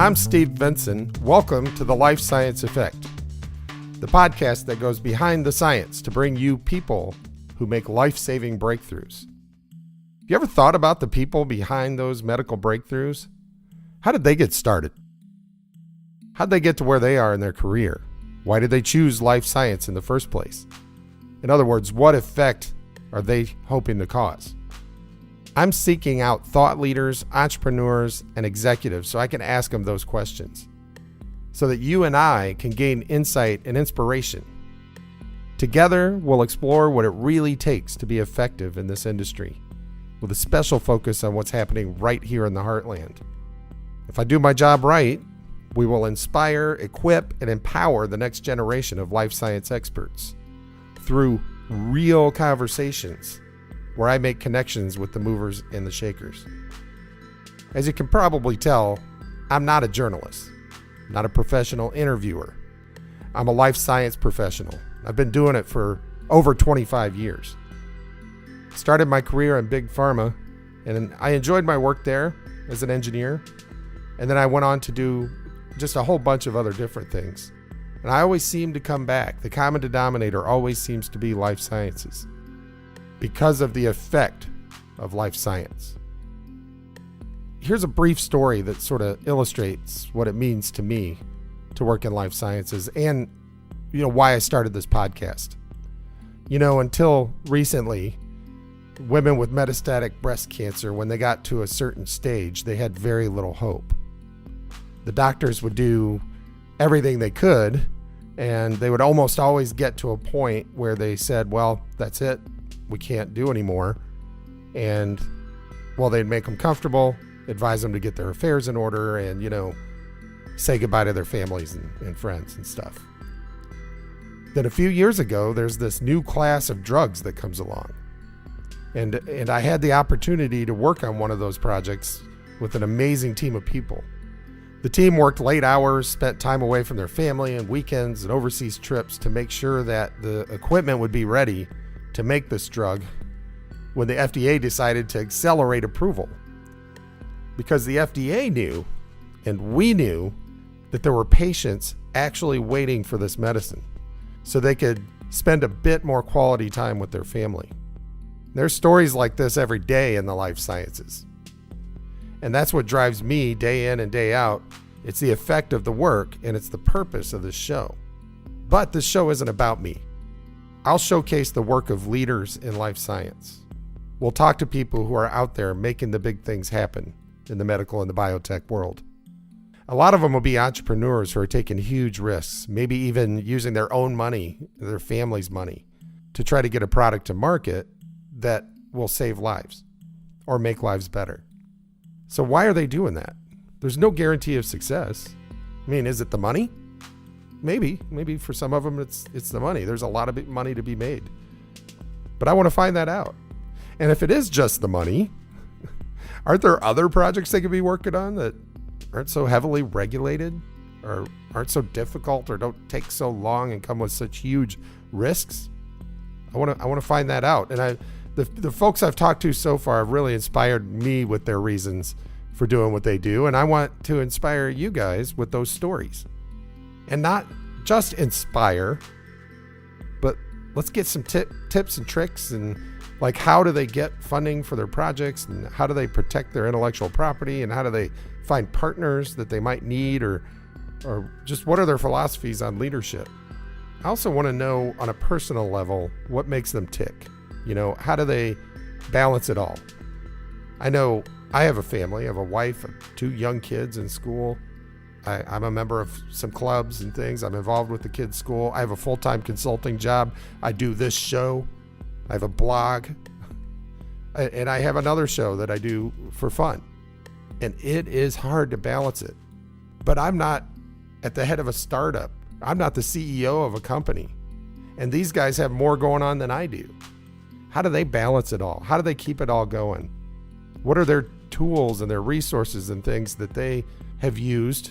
I'm Steve Vinson. Welcome to the Life Science Effect, the podcast that goes behind the science to bring you people who make life-saving breakthroughs. You ever thought about the people behind those medical breakthroughs? How did they get started? How did they get to where they are in their career? Why did they choose life science in the first place? In other words, what effect are they hoping to cause? I'm seeking out thought leaders, entrepreneurs, and executives so I can ask them those questions, so that you and I can gain insight and inspiration. Together, we'll explore what it really takes to be effective in this industry, with a special focus on what's happening right here in the heartland. If I do my job right, we will inspire, equip, and empower the next generation of life science experts through real conversations where I make connections with the movers and the shakers. As you can probably tell, I'm not a journalist, not a professional interviewer. I'm a life science professional. I've been doing it for over 25 years. Started my career in big pharma, and I enjoyed my work there as an engineer. And then I went on to do just a whole bunch of other different things. And I always seem to come back. The common denominator always seems to be life sciences, because of the effect of life science. Here's a brief story that sort of illustrates what it means to me to work in life sciences and, why I started this podcast. Until recently, women with metastatic breast cancer, when they got to a certain stage, they had very little hope. The doctors would do everything they could, and they would almost always get to a point where they said, well, that's it. We can't do anymore. And they'd make them comfortable, advise them to get their affairs in order, and, say goodbye to their families and friends and stuff. Then a few years ago, there's this new class of drugs that comes along. And I had the opportunity to work on one of those projects with an amazing team of people. The team worked late hours, spent time away from their family and weekends and overseas trips to make sure that the equipment would be ready to make this drug when the FDA decided to accelerate approval. Because the FDA knew, and we knew, that there were patients actually waiting for this medicine so they could spend a bit more quality time with their family. There's stories like this every day in the life sciences. And that's what drives me day in and day out. It's the effect of the work, and it's the purpose of this show. But this show isn't about me. I'll showcase the work of leaders in life science. We'll talk to people who are out there making the big things happen in the medical and the biotech world. A lot of them will be entrepreneurs who are taking huge risks, maybe even using their own money, their family's money, to try to get a product to market that will save lives or make lives better. So why are they doing that? There's no guarantee of success. Is it the money? Maybe for some of them it's the money. There's a lot of money to be made. But I want to find that out. And if it is just the money, aren't there other projects they could be working on that aren't so heavily regulated or aren't so difficult or don't take so long and come with such huge risks? I want to find that out. And the folks I've talked to so far have really inspired me with their reasons for doing what they do. And I want to inspire you guys with those stories. And not just inspire, but let's get some tips and tricks, and like, how do they get funding for their projects, and how do they protect their intellectual property, and how do they find partners that they might need, or just what are their philosophies on leadership. I also want to know on a personal level what makes them tick. How do they balance it all? I know I have a family. I have a wife, 2 young kids in school. I'm a member of some clubs and things. I'm involved with the kids' school. I have a full-time consulting job. I do this show. I have a blog. And I have another show that I do for fun. And it is hard to balance it. But I'm not at the head of a startup. I'm not the CEO of a company. And these guys have more going on than I do. How do they balance it all? How do they keep it all going? What are their tools and their resources and things that they have used?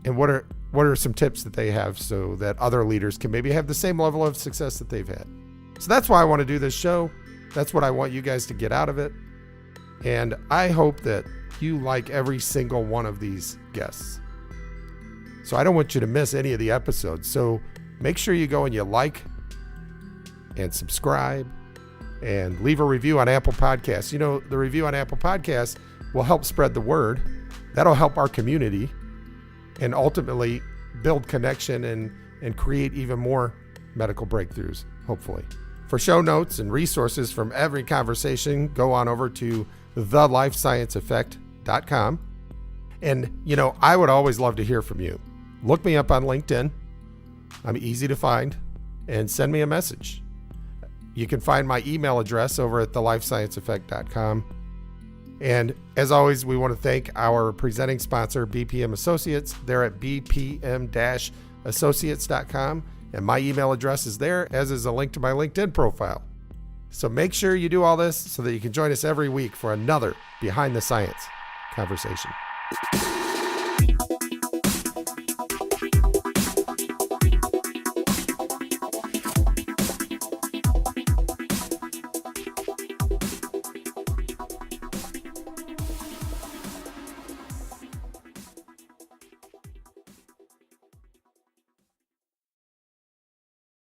And what are some tips that they have so that other leaders can maybe have the same level of success that they've had? So that's why I want to do this show. That's what I want you guys to get out of it. And I hope that you like every single one of these guests. So I don't want you to miss any of the episodes. So make sure you go and you like and subscribe and leave a review on Apple Podcasts. You know, the review on Apple Podcasts will help spread the word. That'll help our community and ultimately build connection and create even more medical breakthroughs, hopefully. For show notes and resources from every conversation, go on over to thelifescienceeffect.com. And, you know, I would always love to hear from you. Look me up on LinkedIn. I'm easy to find, and send me a message. You can find my email address over at thelifescienceeffect.com. And as always, we want to thank our presenting sponsor, BPM Associates. They're at bpm-associates.com. And my email address is there, as is a link to my LinkedIn profile. So make sure you do all this so that you can join us every week for another Behind the Science conversation.